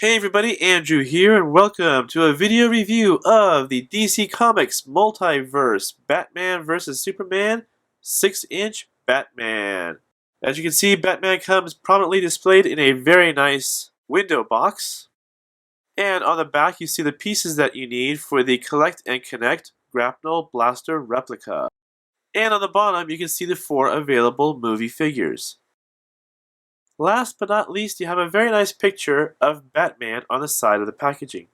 Hey everybody, Andrew here, and welcome to a video review of the DC Comics Multiverse Batman vs. Superman 6-inch Batman. As you can see, Batman comes prominently displayed in a very nice window box. And on the back you see the pieces that you need for the Collect and Connect Grapnel Blaster replica. And on the bottom you can see the 4 available movie figures. Last but not least, you have a very nice picture of Batman on the side of the packaging.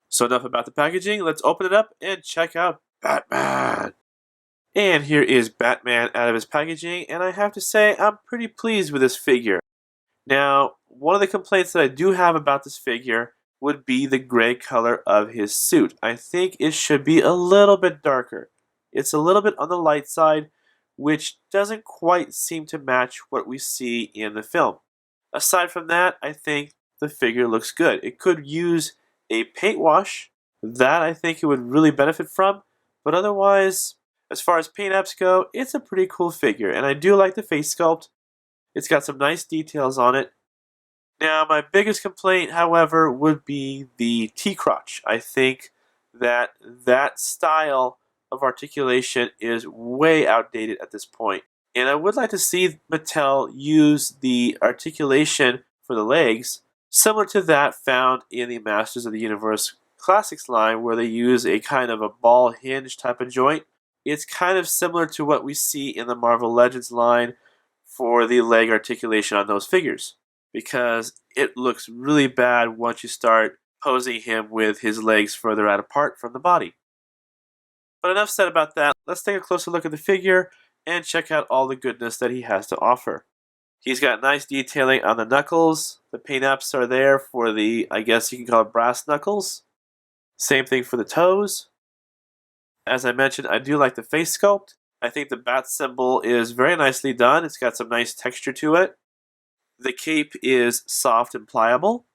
So enough about the packaging, let's open it up and check out Batman! And here is Batman out of his packaging, and I have to say I'm pretty pleased with this figure. Now, one of the complaints that I do have about this figure would be the gray color of his suit. I think it should be a little bit darker. It's a little bit on the light side, which doesn't quite seem to match what we see in the film. Aside from that, I think the figure looks good. It could use a paint wash. That I think it would really benefit from. But otherwise, as far as paint apps go, it's a pretty cool figure. And I do like the face sculpt. It's got some nice details on it. Now, my biggest complaint, however, would be the T-crotch. I think that style of articulation is way outdated at this point. And I would like to see Mattel use the articulation for the legs similar to that found in the Masters of the Universe Classics line, where they use a kind of a ball hinge type of joint. It's kind of similar to what we see in the Marvel Legends line for the leg articulation on those figures, because it looks really bad once you start posing him with his legs further out apart from the body. But enough said about that. Let's take a closer look at the figure and check out all the goodness that he has to offer. He's got nice detailing on the knuckles. The paint apps are there for the, I guess you can call it brass knuckles. Same thing for the toes. As I mentioned, I do like the face sculpt. I think the bat symbol is very nicely done. It's got some nice texture to it. The cape is soft and pliable.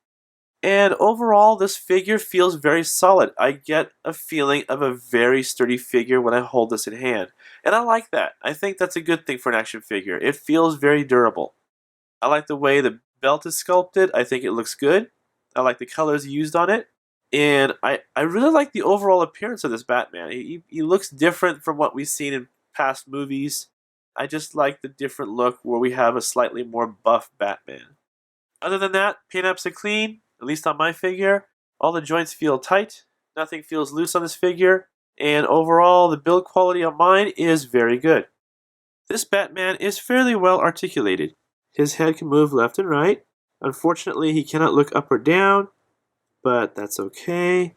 And overall, this figure feels very solid. I get a feeling of a very sturdy figure when I hold this in hand. And I like that. I think that's a good thing for an action figure. It feels very durable. I like the way the belt is sculpted. I think it looks good. I like the colors used on it. And I really like the overall appearance of this Batman. He looks different from what we've seen in past movies. I just like the different look where we have a slightly more buff Batman. Other than that, paint apps are clean. At least on my figure. All the joints feel tight. Nothing feels loose on this figure. And overall, the build quality on mine is very good. This Batman is fairly well articulated. His head can move left and right. Unfortunately, he cannot look up or down, but that's okay.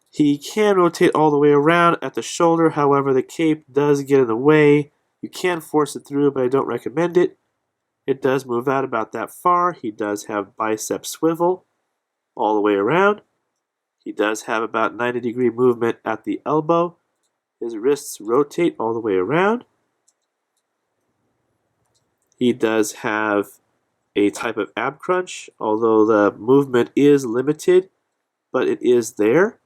He can rotate all the way around at the shoulder. However, the cape does get in the way. You can force it through, but I don't recommend it. It does move out about that far. He does have bicep swivel all the way around. He does have about 90-degree movement at the elbow. His wrists rotate all the way around. He does have a type of ab crunch, although the movement is limited, but it is there.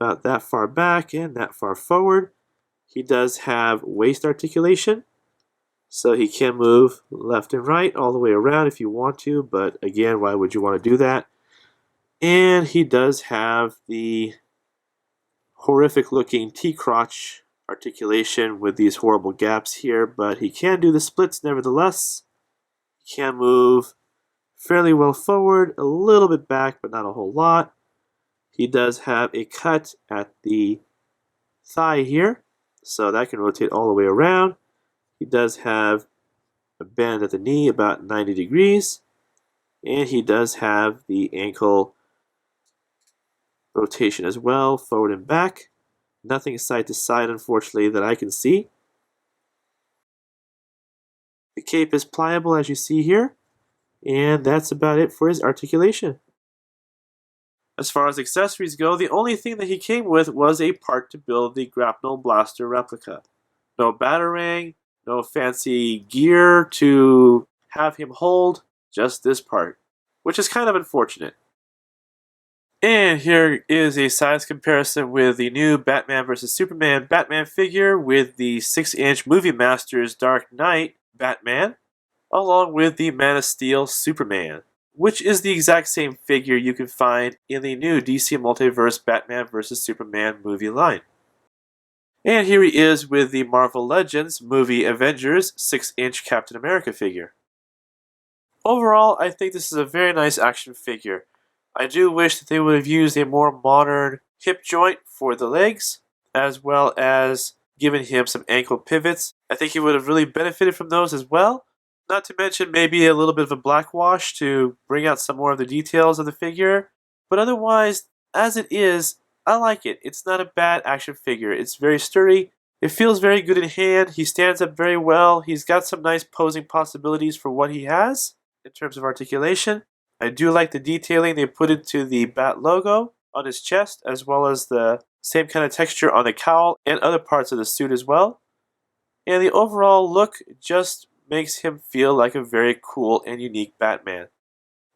About that far back and that far forward. He does have waist articulation. So he can move left and right all the way around if you want to, but again, why would you want to do that? And he does have the horrific looking T-crotch articulation with these horrible gaps here, but he can do the splits nevertheless. He can move fairly well forward, a little bit back, but not a whole lot. He does have a cut at the thigh here, so that can rotate all the way around. He does have a bend at the knee about 90 degrees. And he does have the ankle rotation as well, forward and back. Nothing side to side, unfortunately, that I can see. The cape is pliable, as you see here. And that's about it for his articulation. As far as accessories go, the only thing that he came with was a part to build the Grapnel Blaster replica. No Batarang. No fancy gear to have him hold, just this part, which is kind of unfortunate. And here is a size comparison with the new Batman vs. Superman Batman figure with the 6-inch Movie Masters Dark Knight Batman, along with the Man of Steel Superman. which is the exact same figure you can find in the new DC Multiverse Batman vs. Superman movie line. And here he is with the Marvel Legends movie Avengers 6-inch Captain America figure. Overall, I think this is a very nice action figure. I do wish that they would have used a more modern hip joint for the legs, as well as given him some ankle pivots. I think he would have really benefited from those as well. Not to mention maybe a little bit of a black wash to bring out some more of the details of the figure. But otherwise, as it is, I like it. It's not a bad action figure. It's very sturdy. It feels very good in hand. He stands up very well. He's got some nice posing possibilities for what he has in terms of articulation. I do like the detailing they put into the Bat logo on his chest, as well as the same kind of texture on the cowl and other parts of the suit as well. And the overall look just makes him feel like a very cool and unique Batman.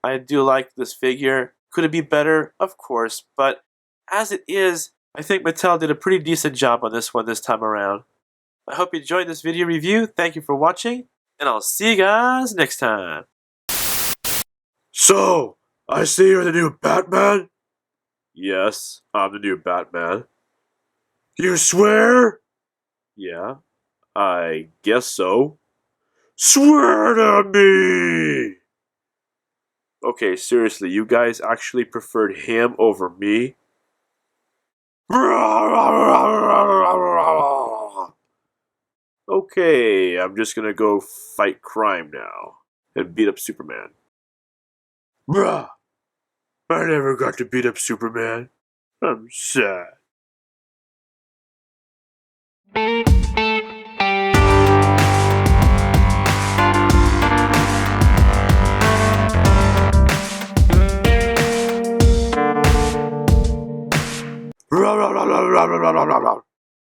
I do like this figure. Could it be better? Of course, but as it is, I think Mattel did a pretty decent job on this one this time around. I hope you enjoyed this video review. Thank you for watching, and I'll see you guys next time. So, I see you're the new Batman? Yes, I'm the new Batman. You swear? Yeah, I guess so. Swear to me! Okay, seriously, you guys actually preferred him over me? Okay, I'm just gonna go fight crime now and beat up Superman. Bruh, I never got to beat up Superman. I'm sad. Rah, rah, rah, rah, rah, rah, rah, rah.